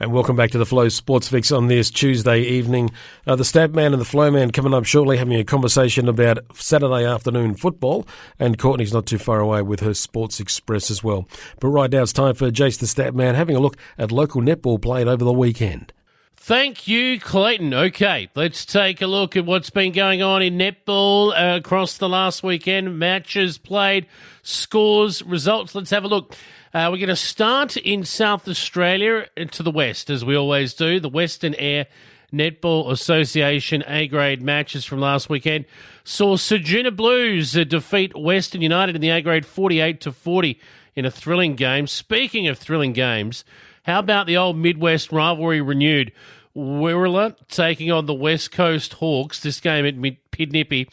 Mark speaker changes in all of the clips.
Speaker 1: And welcome back to the Flow Sports Fix on this Tuesday evening. The Stat Man and the Flow Man coming up shortly, having a conversation about Saturday afternoon football. And Courtney's not too far away with her Sports Express as well. But right now it's time for Jace the Stat Man having a look at local netball played over the weekend.
Speaker 2: Thank you, Clayton. Okay, let's take a look at what's been going on in netball across the last weekend. Matches played, scores, results. Let's have a look. We're going to start in South Australia to the west, as we always do. The Western Eyre Netball Association A-grade matches from last weekend saw Ceduna Blues defeat Western United in the A-grade 48-40 in a thrilling game. Speaking of thrilling games, how about the old Midwest rivalry renewed? Wirrallah taking on the West Coast Hawks, this game at Pidnippy.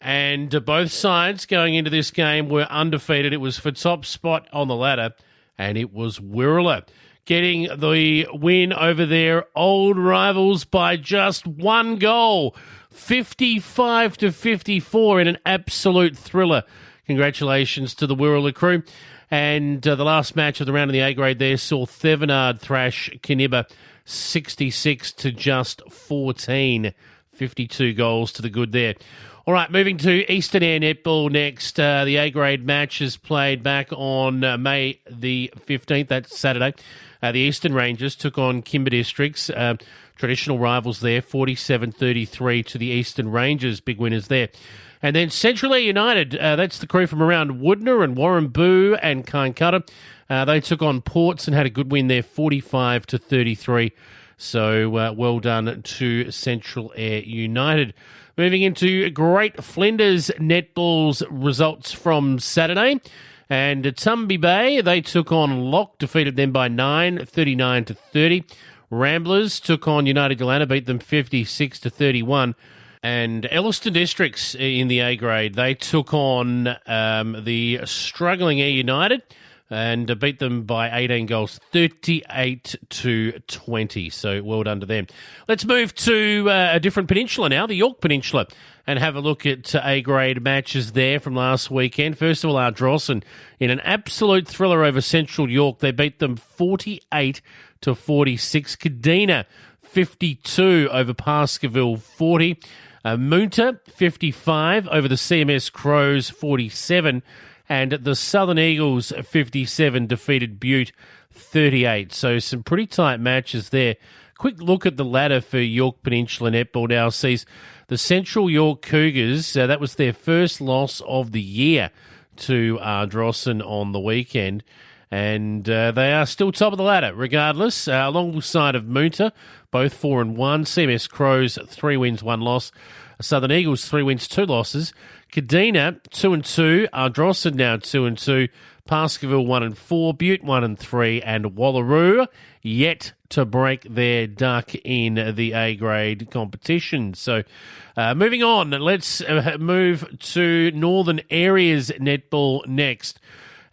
Speaker 2: And both sides going into this game were undefeated. It was for top spot on the ladder, and it was Wirrallah getting the win over their old rivals by just one goal, 55-54 in an absolute thriller. Congratulations to the Wirrallah crew. And the last match of the round in the A-grade there saw Thevenard thrash Kinniba 66-14, 52 goals to the good there. All right, moving to Eastern Eyre Netball next. The A-grade match is played back on May the 15th, that's Saturday. The Eastern Rangers took on Kimber Districts, traditional rivals there, 47-33 to the Eastern Rangers, big winners there. And then Central Eyre United, that's the crew from around Woodner and Warramboo and Kynecutter. They took on Ports and had a good win there, 45-33. So well done to Central Eyre United. Moving into Great Flinders Netball's results from Saturday. And at Tumby Bay, they took on Lock, defeated them by 9, 39-30. Ramblers took on United Galana, beat them 56-31. And Elliston Districts in the A-grade, they took on the struggling Eyre United and beat them by 18 goals, 38-20. So well done to them. Let's move to a different peninsula now, the Yorke Peninsula, and have a look at A-grade matches there from last weekend. First of all, Ardrossan in an absolute thriller over Central Yorke. They beat them 48-46. Kadina 52 over Baskerville 40. Moonta 55 over the CMS Crows 47. And the Southern Eagles 57 defeated Butte 38. So some pretty tight matches there. Quick look at the ladder for Yorke Peninsula Netball now sees the Central Yorke Cougars. That was their first loss of the year to Ardrossan on the weekend. And they are still top of the ladder regardless, alongside of Moonta, both 4-1. CMS Crows 3 wins, 1 loss. Southern Eagles 3 wins, 2 losses. Kadina 2-2. Ardrossan now 2-2. Baskerville 1-4. Butte 1-3. And Wallaroo yet to break their duck in the A-grade competition. So moving on, let's move to Northern Areas Netball next.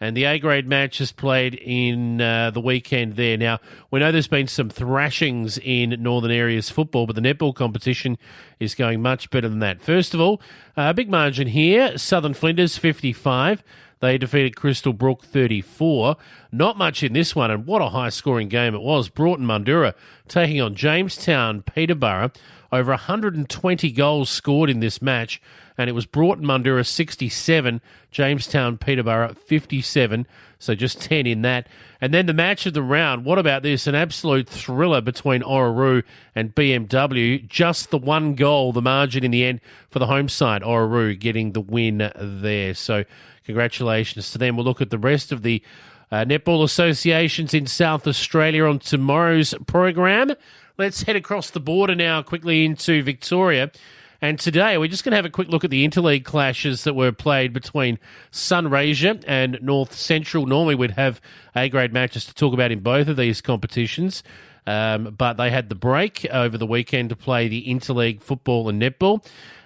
Speaker 2: And the A-grade match is played in the weekend there. Now, we know there's been some thrashings in Northern Areas football, but the netball competition is going much better than that. First of all, a big margin here. Southern Flinders 55. They defeated Crystal Brook 34. Not much in this one, and what a high-scoring game it was. Broughton Mundura taking on Jamestown Peterborough. Over 120 goals scored in this match, and it was Broughton Mundura 67, Jamestown Peterborough 57, so just 10 in that. And then the match of the round, what about this? An absolute thriller between Orroroo and BMW. Just the one goal, the margin in the end for the home side. Orroroo getting the win there. So congratulations to them. We'll look at the rest of the netball associations in South Australia on tomorrow's program. Let's head across the border now quickly into Victoria. And today we're just going to have a quick look at the interleague clashes that were played between Sunraysia and Nth Central. Normally we'd have A-grade matches to talk about in both of these competitions, but they had the break over the weekend to play the interleague football and netball.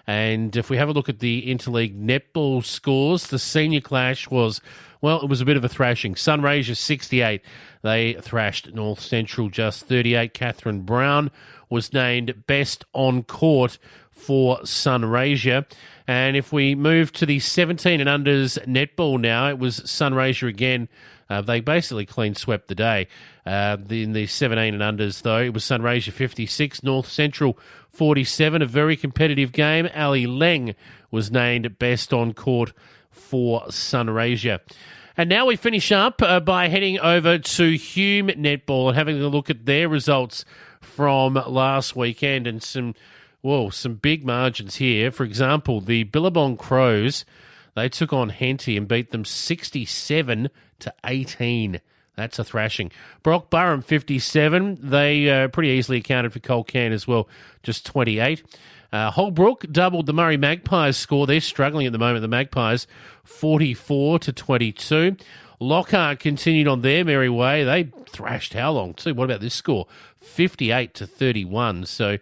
Speaker 2: And if we have a look at the interleague netball scores, the senior clash was, well, it was a bit of a thrashing. Sunraysia 68. They thrashed Nth Central just 38. Catherine Brown was named best on court for Sunraysia. And if we move to the 17 and unders netball now, it was Sunraysia again. They basically clean swept the day. In the 17 and unders, though, it was Sunraysia 56, Nth Central 47, a very competitive game. Ali Leng was named best on court for Sunraysia. And now we finish up by heading over to Hume Netball and having a look at their results from last weekend, and some big margins here. For example, the Billabong Crows, they took on Henty and beat them 67-18. That's a thrashing. Brock Burham 57. They pretty easily accounted for Colcan as well, just 28. Holbrook doubled the Murray Magpies score. They're struggling at the moment, the Magpies, 44-22. Lockhart continued on their merry way. They thrashed how long too? What about this score? 58-31. So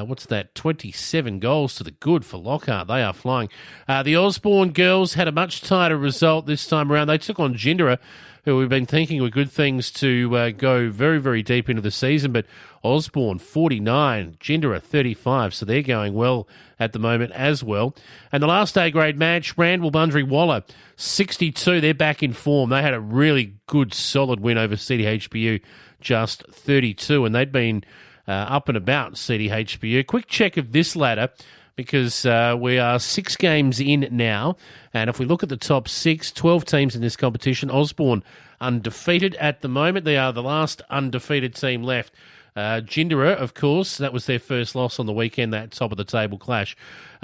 Speaker 2: what's that? 27 goals to the good for Lockhart. They are flying. The Osborne girls had a much tighter result this time around. They took on Jindera, who we've been thinking were good things to go very, very deep into the season. But Osborne, 49, Jindera, 35. So they're going well at the moment as well. And the last A-grade match, Randall-Bundry-Waller, 62. They're back in form. They had a really good, solid win over CDHBU, just 32. And they'd been up and about CDHBU. Quick check of this ladder, because we are 6 games in now. And if we look at the top 6, 12 teams in this competition, Osborne undefeated at the moment. They are the last undefeated team left. Jindera, of course, that was their first loss on the weekend, that top of the table clash.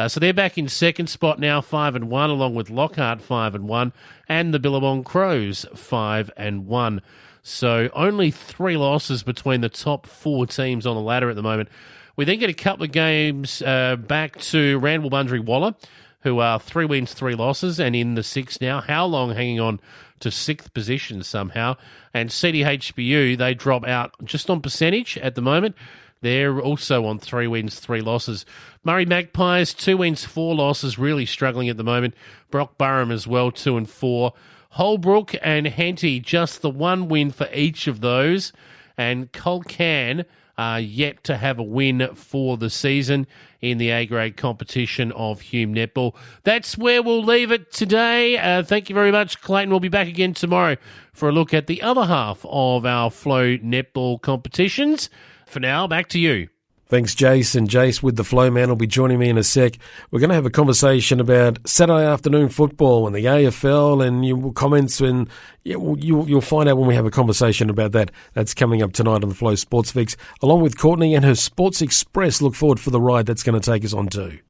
Speaker 2: So they're back in second spot now, 5-1, along with Lockhart 5-1, and the Billabong Crows 5-1. So only 3 losses between the top 4 teams on the ladder at the moment. We then get a couple of games back to Randall-Bundry-Waller, who are 3 wins, 3 losses, and in the 6th now. How long hanging on to 6th position somehow. And CDHBU, they drop out just on percentage at the moment. They're also on 3 wins, 3 losses. Murray Magpies, 2 wins, 4 losses, really struggling at the moment. Brock Burham as well, 2-4. Holbrook and Henty, just the 1 win for each of those. And Colcan are yet to have a win for the season in the A-grade competition of Hume Netball. That's where we'll leave it today. Thank you very much, Clayton. We'll be back again tomorrow for a look at the other half of our Flow Netball competitions. For now, back to you.
Speaker 1: Thanks, Jace. And Jace with the Flow Man will be joining me in a sec. We're going to have a conversation about Saturday afternoon football and the AFL and your comments, and you'll find out when we have a conversation about that. That's coming up tonight on the Flow Sports Fix, along with Courtney and her Sports Express. Look forward for the ride that's going to take us on too.